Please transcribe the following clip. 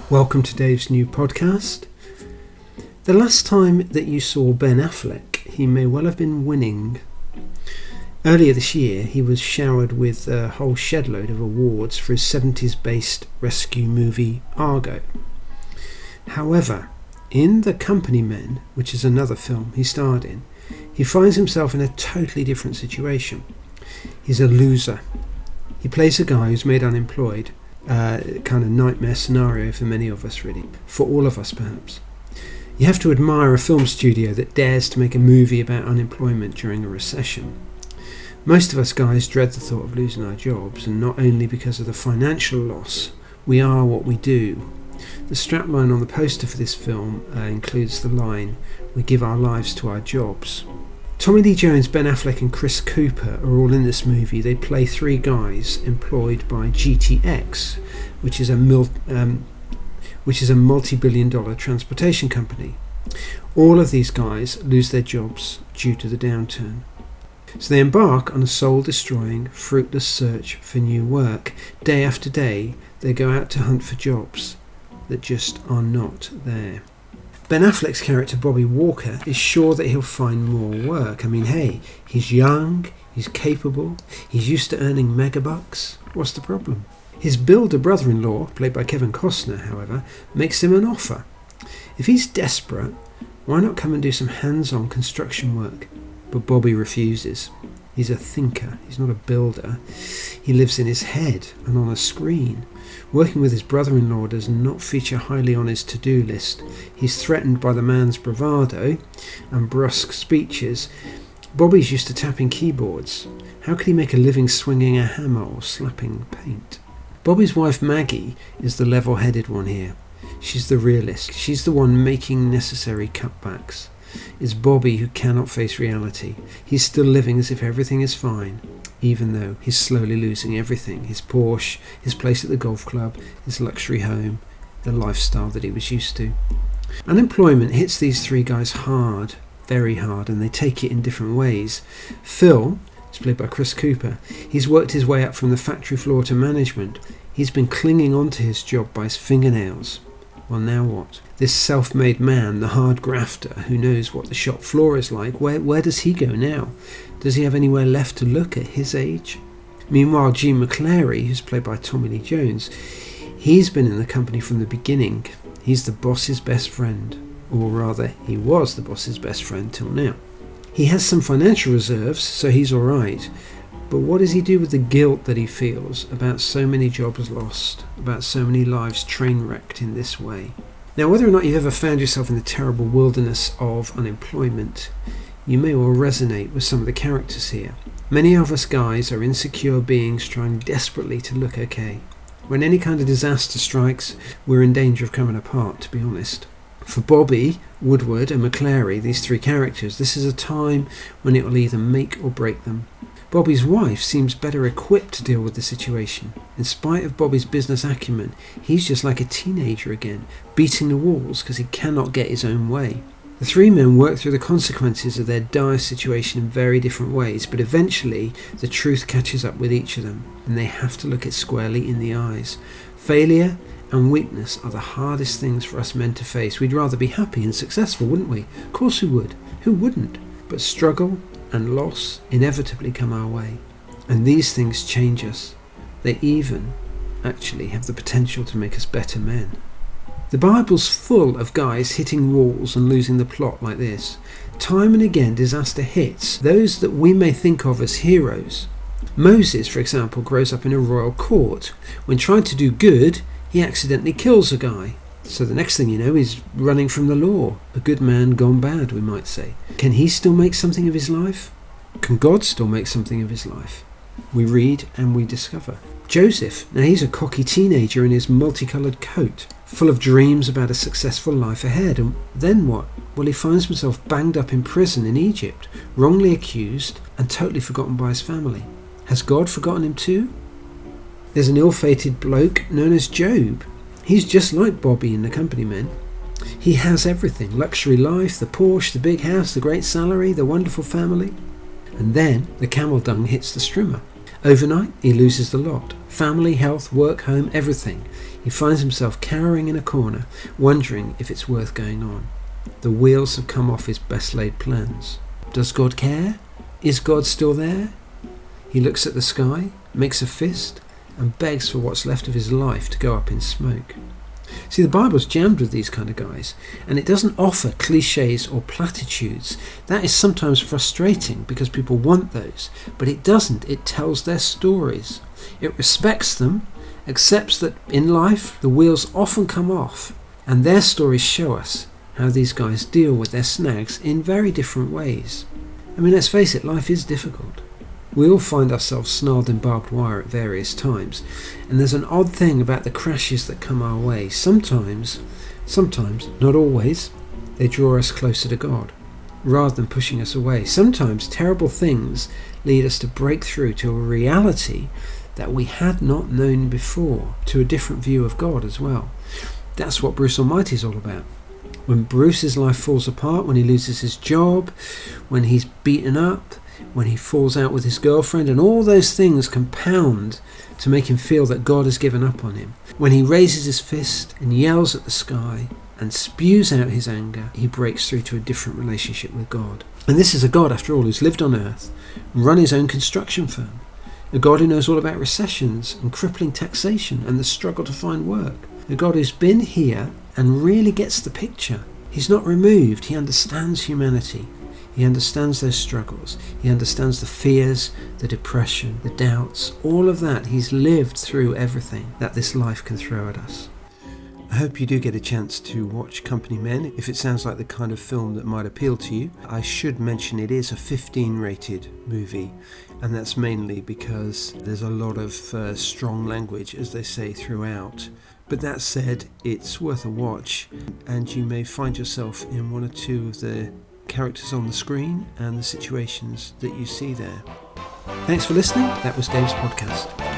Welcome to Dave's new podcast. The last time that you saw Ben Affleck, he may well have been winning. Earlier this year, he was showered with a whole shed-load of awards for his 70s-based rescue movie Argo. However, in The Company Men, which is another film he starred in, he finds himself in a totally different situation. He's a loser. He plays a guy who's made unemployed. Kind of nightmare scenario for many of us, really. For all of us, perhaps. You have to admire a film studio that dares to make a movie about unemployment during a recession. Most of us guys dread the thought of losing our jobs, and not only because of the financial loss. We are what we do. The strapline on the poster for this film includes the line, "We give our lives to our jobs." Tommy Lee Jones, Ben Affleck and Chris Cooper are all in this movie. They play three guys employed by GTX, which is a multi-billion-dollar transportation company. All of these guys lose their jobs due to the downturn. So they embark on a soul-destroying, fruitless search for new work. Day after day, they go out to hunt for jobs that just are not there. Ben Affleck's character Bobby Walker is sure that he'll find more work. I mean, hey, he's young, he's capable, he's used to earning megabucks. What's the problem? His builder brother-in-law, played by Kevin Costner, however, makes him an offer. If he's desperate, why not come and do some hands-on construction work? But Bobby refuses. He's a thinker, he's not a builder. He lives in his head and on a screen. Working with his brother-in-law does not feature highly on his to-do list. He's threatened by the man's bravado and brusque speeches. Bobby's used to tapping keyboards. How could he make a living swinging a hammer or slapping paint? Bobby's wife Maggie is the level-headed one here. She's the realist. She's the one making necessary cutbacks. It's Bobby who cannot face reality. He's still living as if everything is fine, even though he's slowly losing everything. His Porsche, his place at the golf club, his luxury home, the lifestyle that he was used to. Unemployment hits these three guys hard, very hard, and they take it in different ways. Phil is played by Chris Cooper. He's worked his way up from the factory floor to management. He's been clinging on to his job by his fingernails. Well, now what? This self-made man, the hard grafter, who knows what the shop floor is like, where does he go now? Does he have anywhere left to look at his age? Meanwhile, Gene McClary, who's played by Tommy Lee Jones, he's been in the company from the beginning. He's the boss's best friend, or rather, he was the boss's best friend till now. He has some financial reserves, so he's alright. But what does he do with the guilt that he feels about so many jobs lost, about so many lives train-wrecked in this way? Now, whether or not you've ever found yourself in the terrible wilderness of unemployment, you may well resonate with some of the characters here. Many of us guys are insecure beings trying desperately to look okay. When any kind of disaster strikes, we're in danger of coming apart, to be honest. For Bobby, Woodward and McClary, these three characters, this is a time when it will either make or break them. Bobby's wife seems better equipped to deal with the situation. In spite of Bobby's business acumen, he's just like a teenager again, beating the walls because he cannot get his own way. The three men work through the consequences of their dire situation in very different ways, but eventually the truth catches up with each of them, and they have to look it squarely in the eyes. Failure and weakness are the hardest things for us men to face. We'd rather be happy and successful, wouldn't we? Of course we would. Who wouldn't? But struggle and loss inevitably come our way. And these things change us. They even actually have the potential to make us better men. The Bible's full of guys hitting walls and losing the plot like this. Time and again disaster hits those that we may think of as heroes. Moses, for example, grows up in a royal court. When trying to do good, he accidentally kills a guy. So the next thing you know, he's running from the law. A good man gone bad, we might say. Can he still make something of his life? Can God still make something of his life? We read and we discover. Joseph, now he's a cocky teenager in his multicoloured coat, full of dreams about a successful life ahead. And then what? Well, he finds himself banged up in prison in Egypt, wrongly accused and totally forgotten by his family. Has God forgotten him too? There's an ill-fated bloke known as Job. He's just like Bobby in The Company Men. He has everything. Luxury life, the Porsche, the big house, the great salary, the wonderful family. And then the camel dung hits the strimmer. Overnight, he loses the lot. Family, health, work, home, everything. He finds himself cowering in a corner, wondering if it's worth going on. The wheels have come off his best laid plans. Does God care? Is God still there? He looks at the sky, makes a fist, and begs for what's left of his life to go up in smoke. See, the Bible's jammed with these kind of guys, and it doesn't offer cliches or platitudes. That is sometimes frustrating because people want those, but it doesn't. It tells their stories. It respects them, accepts that in life the wheels often come off, and their stories show us how these guys deal with their snags in very different ways. I mean, let's face it, life is difficult. We all find ourselves snarled in barbed wire at various times, and there's an odd thing about the crashes that come our way. Sometimes, not always, they draw us closer to God, rather than pushing us away. Sometimes terrible things lead us to break through to a reality that we had not known before, to a different view of God as well. That's what Bruce Almighty is all about. When Bruce's life falls apart, when he loses his job, when he's beaten up, when he falls out with his girlfriend, and all those things compound to make him feel that God has given up on him. When he raises his fist and yells at the sky and spews out his anger, he breaks through to a different relationship with God. And this is a God, after all, who's lived on earth, run his own construction firm, a God who knows all about recessions and crippling taxation and the struggle to find work, a God who's been here and really gets the picture. He's not removed, he understands humanity. He understands those struggles. He understands the fears, the depression, the doubts, all of that. He's lived through everything that this life can throw at us. I hope you do get a chance to watch Company Men if it sounds like the kind of film that might appeal to you. I should mention it is a 15 rated movie, and that's mainly because there's a lot of strong language, as they say, throughout. But that said, it's worth a watch, and you may find yourself in one or two of the characters on the screen and the situations that you see there. Thanks for listening. That was Dave's podcast.